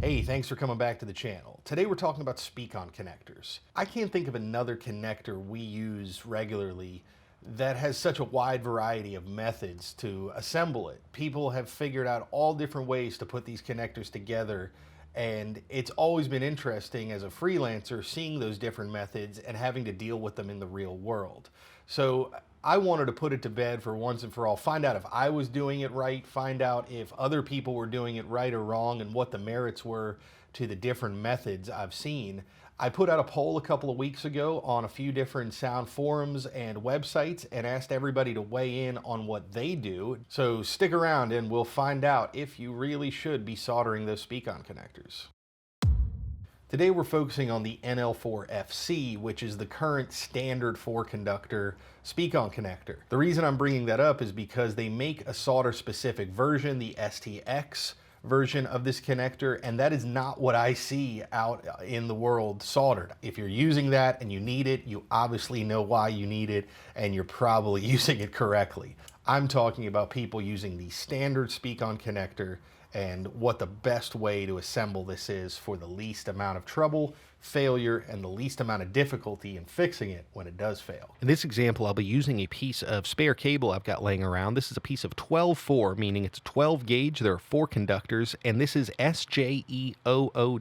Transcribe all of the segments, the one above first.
Hey, thanks for coming back to the channel. Today we're talking about SpeakOn connectors. I can't think of another connector we use regularly that has such a wide variety of methods to assemble it. People have figured out all different ways to put these connectors together, and it's always been interesting as a freelancer seeing those different methods and having to deal with them in the real world. So I wanted to put it to bed for once and for all, find out if I was doing it right, find out if other people were doing it right or wrong, and what the merits were to the different methods I've seen. I put out a poll a couple of weeks ago on a few different sound forums and websites and asked everybody to weigh in on what they do. So stick around and we'll find out if you really should be soldering those SpeakOn connectors. Today we're focusing on the NL4FC, which is the current standard 4-conductor SpeakOn connector. The reason I'm bringing that up is because they make a solder-specific version, the STX version of this connector, and that is not what I see out in the world soldered. If you're using that and you need it, you obviously know why you need it, and you're probably using it correctly. I'm talking about people using the standard SpeakOn connector and what the best way to assemble this is for the least amount of trouble, failure, and the least amount of difficulty in fixing it when it does fail. In this example, I'll be using a piece of spare cable I've got laying around. This is a piece of 12-4, meaning it's 12 gauge. There are 4 conductors, and this is SJEOOW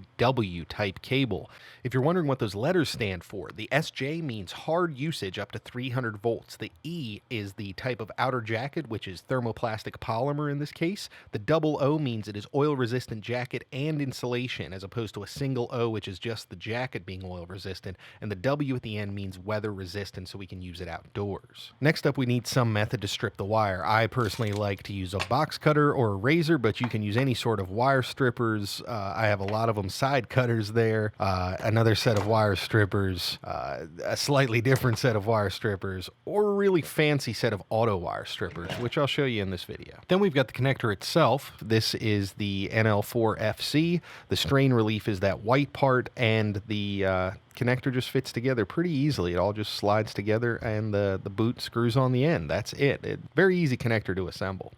type cable. If you're wondering what those letters stand for, the SJ means hard usage up to 300 volts. The E is the type of outer jacket, which is thermoplastic polymer in this case. The double O means it is oil-resistant jacket and insulation, as opposed to a single O, which is just the jacket being oil-resistant, and the W at the end means weather-resistant, so we can use it outdoors. Next up, we need some method to strip the wire. I personally like to use a box cutter or a razor, but you can use any sort of wire strippers. I have a lot of them side cutters there, another set of wire strippers, a slightly different set of wire strippers, or a really fancy set of auto wire strippers, which I'll show you in this video. Then we've got the connector itself. This is the NL4FC. The strain relief is that white part, and the connector just fits together pretty easily. It all just slides together, and the boot screws on the end. That's it. Very easy connector to assemble.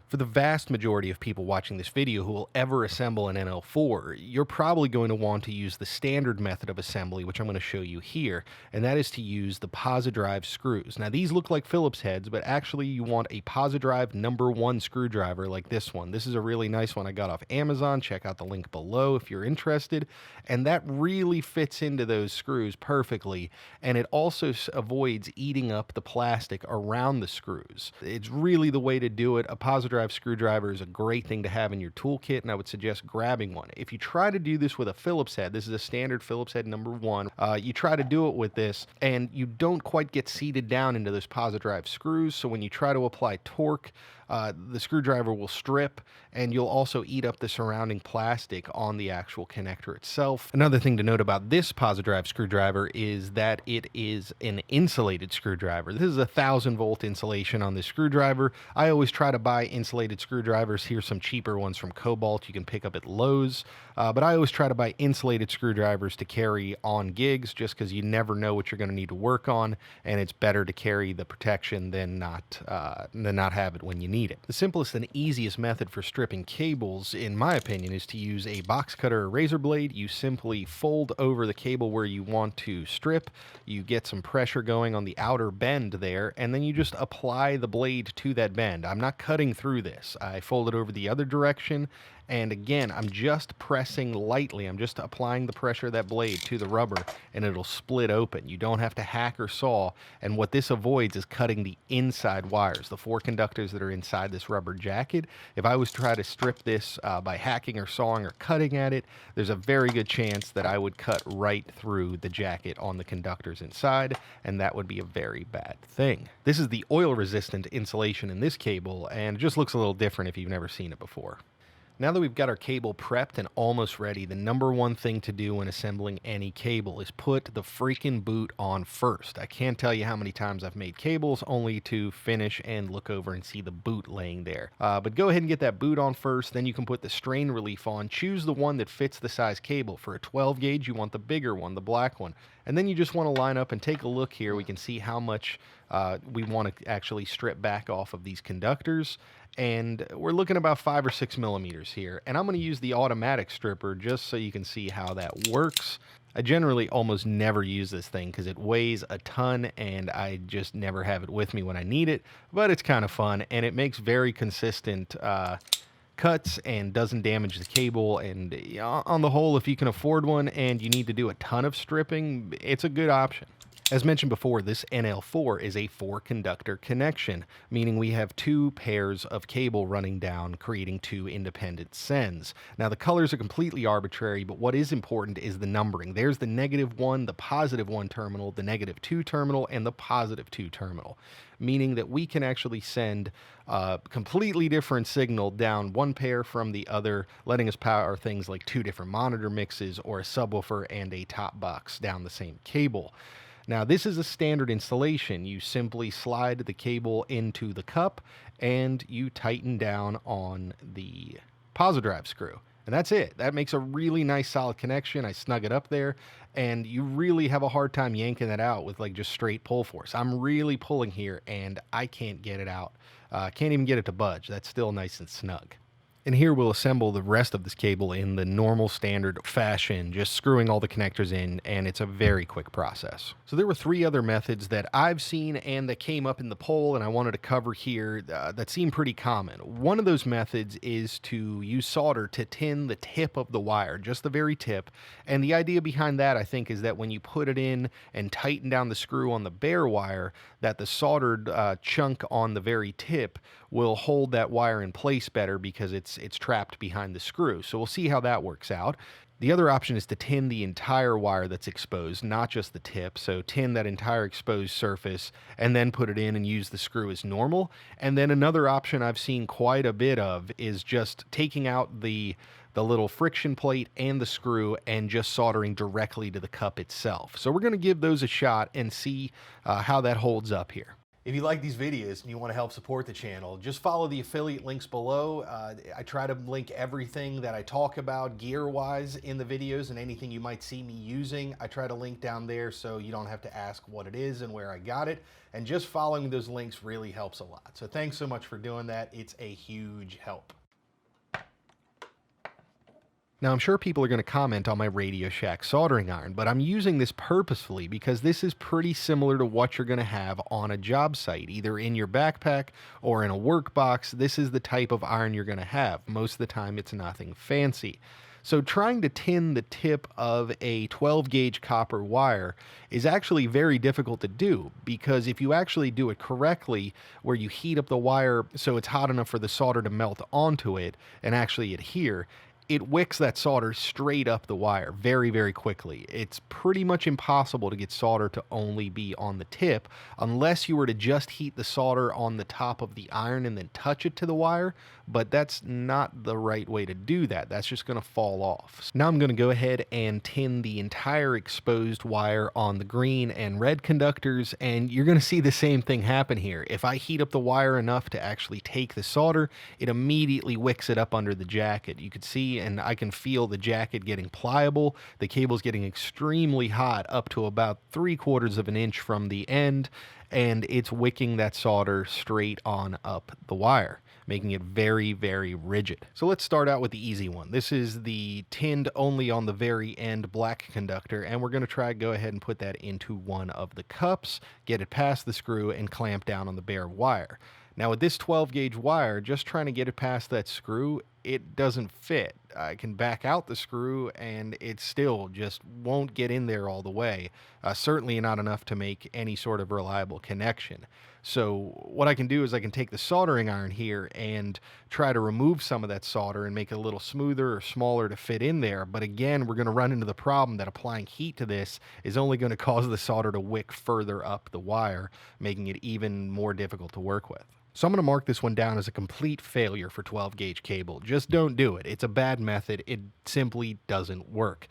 For the vast majority of people watching this video who will ever assemble an NL4, you're probably going to want to use the standard method of assembly, which I'm going to show you here, and that is to use the Posi-Drive screws. Now, these look like Phillips heads, but actually you want a Posi-Drive #1 screwdriver like this one. This is a really nice one I got off Amazon. Check out the link below if you're interested. And that really fits into those screws perfectly, and it also avoids eating up the plastic around the screws. It's really the way to do it. A Posi-Drive screwdriver is a great thing to have in your toolkit, and I would suggest grabbing one. If you try to do this with a Phillips head, this is a standard Phillips head #1, you try to do it with this, and you don't quite get seated down into those Posi-Drive screws, so when you try to apply torque, the screwdriver will strip, and you'll also eat up the surrounding plastic on the actual connector itself. Another thing to note about this Posi-Drive screwdriver is that it is an insulated screwdriver. This is a 1,000-volt insulation on this screwdriver. I always try to buy insulated screwdrivers. Here's some cheaper ones from Cobalt you can pick up at Lowe's, but I always try to buy insulated screwdrivers to carry on gigs, just because you never know what you're going to need to work on, and it's better to carry the protection than not have it when you need it. The simplest and easiest method for stripping cables, in my opinion, is to use a box cutter or razor blade. You simply fold over the cable where you want to strip, you get some pressure going on the outer bend there, and then you just apply the blade to that bend. I'm not cutting through this. I fold it over the other direction, and again, I'm just pressing lightly. I'm just applying the pressure of that blade to the rubber, and it'll split open. You don't have to hack or saw, and what this avoids is cutting the inside wires, the 4 conductors that are inside this rubber jacket. If I was to try to strip this by hacking or sawing or cutting at it, there's a very good chance that I would cut right through the jacket on the conductors inside, and that would be a very bad thing. This is the oil-resistant insulation in this cable, and it just looks a little different if you've never seen it before. Now that we've got our cable prepped and almost ready, the #1 thing to do when assembling any cable is put the freaking boot on first. I can't tell you how many times I've made cables only to finish and look over and see the boot laying there. But go ahead and get that boot on first, then you can put the strain relief on. Choose the one that fits the size cable. For a 12 gauge, you want the bigger one, the black one. And then you just want to line up and take a look here. We can see how much we want to actually strip back off of these conductors. And we're looking about 5 or 6 millimeters here. And I'm going to use the automatic stripper just so you can see how that works. I generally almost never use this thing because it weighs a ton and I just never have it with me when I need it. But it's kind of fun and it makes very consistent cuts and doesn't damage the cable. And on the whole, if you can afford one and you need to do a ton of stripping, it's a good option. As mentioned before, this NL4 is a 4-conductor connection, meaning we have 2 pairs of cable running down, creating 2 independent sends. Now, the colors are completely arbitrary, but what is important is the numbering. There's the -1, the +1 terminal, the -2 terminal, and the +2 terminal, meaning that we can actually send a completely different signal down one pair from the other, letting us power things like 2 different monitor mixes or a subwoofer and a top box down the same cable. Now, this is a standard installation. You simply slide the cable into the cup and you tighten down on the posi-drive screw. And that's it. That makes a really nice solid connection. I snug it up there and you really have a hard time yanking that out with like just straight pull force. I'm really pulling here and I can't get it out. Can't even get it to budge. That's still nice and snug. And here we'll assemble the rest of this cable in the normal standard fashion, just screwing all the connectors in, and it's a very quick process. So there were 3 other methods that I've seen and that came up in the poll and I wanted to cover here that seem pretty common. One of those methods is to use solder to tin the tip of the wire, just the very tip. And the idea behind that, I think, is that when you put it in and tighten down the screw on the bare wire, that the soldered chunk on the very tip will hold that wire in place better because it's trapped behind the screw. So we'll see how that works out. The other option is to tin the entire wire that's exposed, not just the tip. So tin that entire exposed surface and then put it in and use the screw as normal. And then another option I've seen quite a bit of is just taking out the little friction plate and the screw and just soldering directly to the cup itself. So we're going to give those a shot and see how that holds up here. If you like these videos and you want to help support the channel, just follow the affiliate links below. I try to link everything that I talk about gear-wise in the videos and anything you might see me using. I try to link down there so you don't have to ask what it is and where I got it. And just following those links really helps a lot. So thanks so much for doing that. It's a huge help. Now, I'm sure people are going to comment on my Radio Shack soldering iron, but I'm using this purposefully because this is pretty similar to what you're going to have on a job site, either in your backpack or in a work box. This is the type of iron you're going to have. Most of the time, it's nothing fancy. So trying to tin the tip of a 12-gauge copper wire is actually very difficult to do because if you actually do it correctly, where you heat up the wire so it's hot enough for the solder to melt onto it and actually adhere, it wicks that solder straight up the wire very, very quickly. It's pretty much impossible to get solder to only be on the tip unless you were to just heat the solder on the top of the iron and then touch it to the wire, but that's not the right way to do that. That's just going to fall off. So now I'm going to go ahead and tin the entire exposed wire on the green and red conductors, and you're going to see the same thing happen here. If I heat up the wire enough to actually take the solder, it immediately wicks it up under the jacket. You can see and I can feel the jacket getting pliable. The cable's getting extremely hot up to about 3/4 of an inch from the end, and it's wicking that solder straight on up the wire, making it very, very rigid. So let's start out with the easy one. This is the tinned only on the very end black conductor, and we're going to go ahead and put that into one of the cups, get it past the screw, and clamp down on the bare wire. Now with this 12-gauge wire, just trying to get it past that screw, it doesn't fit. I can back out the screw and it still just won't get in there all the way. Certainly not enough to make any sort of reliable connection. So what I can do is I can take the soldering iron here and try to remove some of that solder and make it a little smoother or smaller to fit in there. But again, we're going to run into the problem that applying heat to this is only going to cause the solder to wick further up the wire, making it even more difficult to work with. So I'm going to mark this one down as a complete failure for 12-gauge cable. Just don't do it. It's a bad method. It simply doesn't work.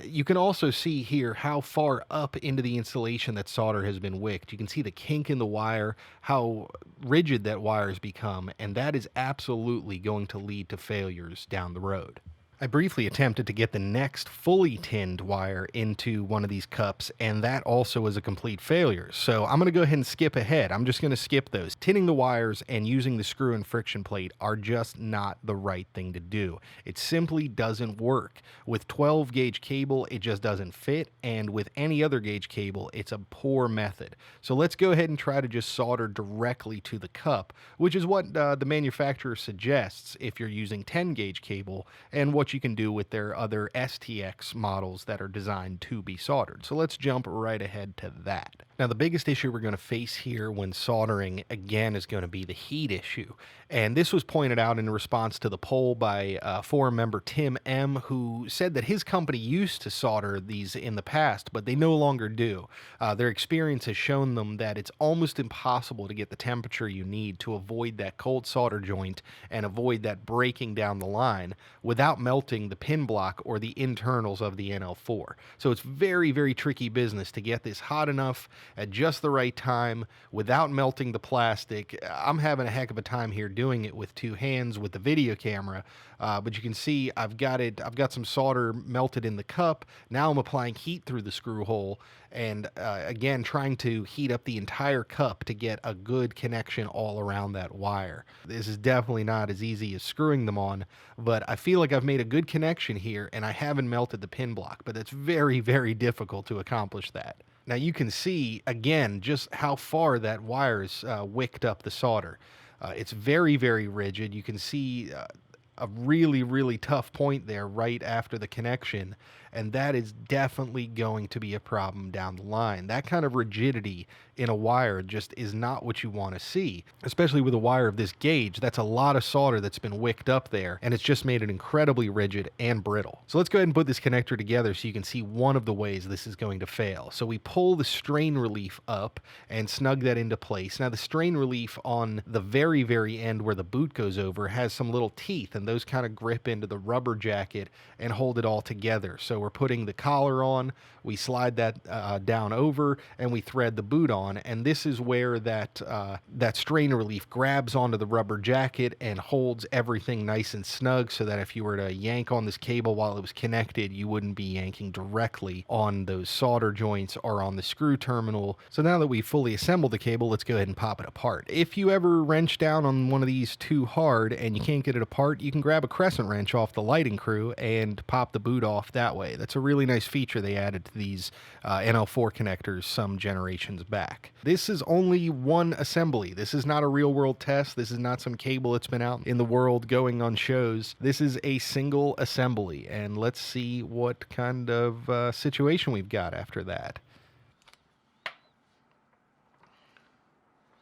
You can also see here how far up into the insulation that solder has been wicked. You can see the kink in the wire, how rigid that wire has become, and that is absolutely going to lead to failures down the road. I briefly attempted to get the next fully tinned wire into one of these cups, and that also was a complete failure. So I'm going to go ahead and skip ahead. I'm just going to skip those. Tinning the wires and using the screw and friction plate are just not the right thing to do. It simply doesn't work. With 12 gauge cable, it just doesn't fit, and with any other gauge cable, it's a poor method. So let's go ahead and try to just solder directly to the cup, which is what the manufacturer suggests if you're using 10 gauge cable, and what you can do with their other STX models that are designed to be soldered. So let's jump right ahead to that. Now, the biggest issue we're going to face here when soldering, again, is going to be the heat issue. And this was pointed out in response to the poll by forum member Tim M., who said that his company used to solder these in the past, but they no longer do. Their experience has shown them that it's almost impossible to get the temperature you need to avoid that cold solder joint and avoid that breaking down the line without melting the pin block or the internals of the NL4. So it's very, very tricky business to get this hot enough at just the right time without melting the plastic. I'm having a heck of a time here doing it with two hands with the video camera, but you can see I've got some solder melted in the cup. Now I'm applying heat through the screw hole, and again, trying to heat up the entire cup to get a good connection all around that wire. This is definitely not as easy as screwing them on, but I feel like I've made a good connection here, and I haven't melted the pin block, but it's very, very difficult to accomplish that. Now you can see, again, just how far that wire's wicked up the solder. It's very, very rigid. You can see a really, really tough point there right after the connection, and that is definitely going to be a problem down the line. That kind of rigidity in a wire just is not what you want to see, especially with a wire of this gauge. That's a lot of solder that's been wicked up there, and it's just made it incredibly rigid and brittle. So let's go ahead and put this connector together so you can see one of the ways this is going to fail. So we pull the strain relief up and snug that into place. Now the strain relief on the very, very end where the boot goes over has some little teeth, and those kind of grip into the rubber jacket and hold it all together. So we're putting the collar on, we slide that down over, and we thread the boot on, and this is where that strain relief grabs onto the rubber jacket and holds everything nice and snug, so that if you were to yank on this cable while it was connected, you wouldn't be yanking directly on those solder joints or on the screw terminal. So now that we've fully assembled the cable, let's go ahead and pop it apart. If you ever wrench down on one of these too hard and you can't get it apart, you can grab a crescent wrench off the lighting crew and pop the boot off that way. That's a really nice feature they added to these NL4 connectors some generations back. This is only one assembly. This is not a real world test. This is not some cable that's been out in the world going on shows. This is a single assembly, and let's see what kind of situation we've got after that.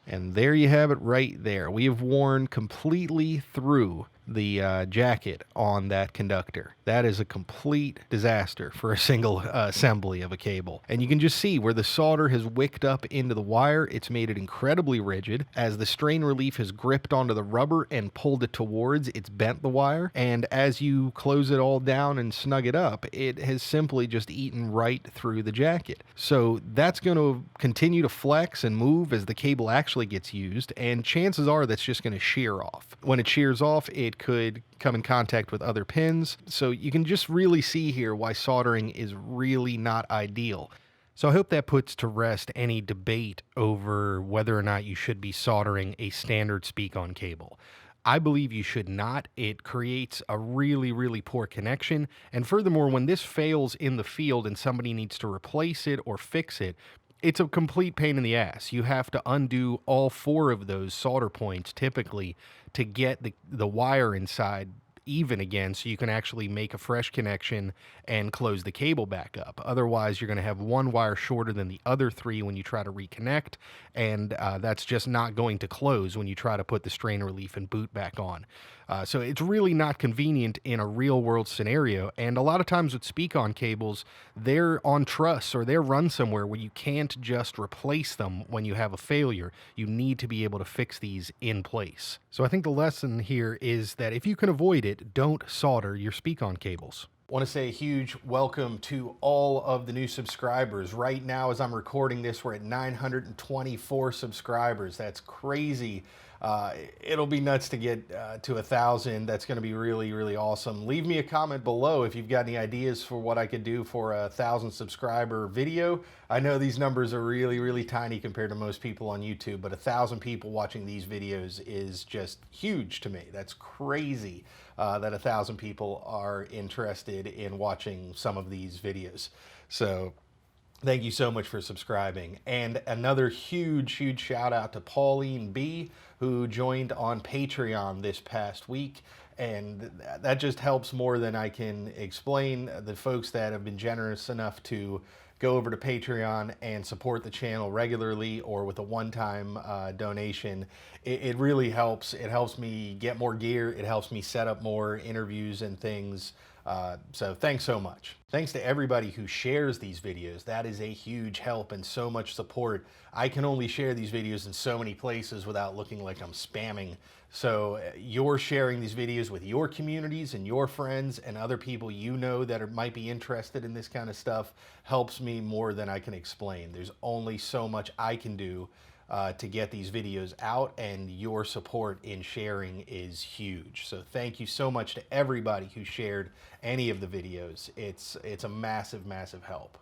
And there you have it right there. We have worn completely through the jacket on that conductor. That is a complete disaster for a single assembly of a cable. And you can just see where the solder has wicked up into the wire. It's made it incredibly rigid. As the strain relief has gripped onto the rubber and pulled it towards, it's bent the wire. And as you close it all down and snug it up, it has simply just eaten right through the jacket. So that's going to continue to flex and move as the cable actually gets used, and chances are that's just going to shear off. When it shears off, it could come in contact with other pins. So you can just really see here why soldering is really not ideal. So I hope that puts to rest any debate over whether or not you should be soldering a standard SpeakOn cable. I believe you should not. It creates a really, really poor connection. And furthermore, when this fails in the field and somebody needs to replace it or fix it, it's a complete pain in the ass. You have to undo all 4 of those solder points typically to get the wire inside even again, so you can actually make a fresh connection and close the cable back up. Otherwise, you're going to have one wire shorter than the other 3 when you try to reconnect, and that's just not going to close when you try to put the strain relief and boot back on. So it's really not convenient in a real world scenario. And a lot of times with SpeakOn cables, they're on truss or they're run somewhere where you can't just replace them when you have a failure. You need to be able to fix these in place. So I think the lesson here is that if you can avoid it, don't solder your SpeakOn cables. I want to say a huge welcome to all of the new subscribers. Right now, as I'm recording this, we're at 924 subscribers. That's crazy. It'll be nuts to get to 1,000. That's going to be really, really awesome. Leave me a comment below if you've got any ideas for what I could do for a 1,000 subscriber video. I know these numbers are really, really tiny compared to most people on YouTube, but 1,000 people watching these videos is just huge to me. That's crazy that 1,000 people are interested in watching some of these videos. So thank you so much for subscribing. And another huge, huge shout out to Pauline B, who joined on Patreon this past week. And that just helps more than I can explain. The folks that have been generous enough to go over to Patreon and support the channel regularly or with a one-time donation, it really helps. It helps me get more gear. It helps me set up more interviews and things. So thanks so much. Thanks to everybody who shares these videos. That is a huge help and so much support. I can only share these videos in so many places without looking like I'm spamming. So you're sharing these videos with your communities and your friends and other people you know that might be interested in this kind of stuff helps me more than I can explain. There's only so much I can do to get these videos out, and your support in sharing is huge. So thank you so much to everybody who shared any of the videos. It's a massive, massive help.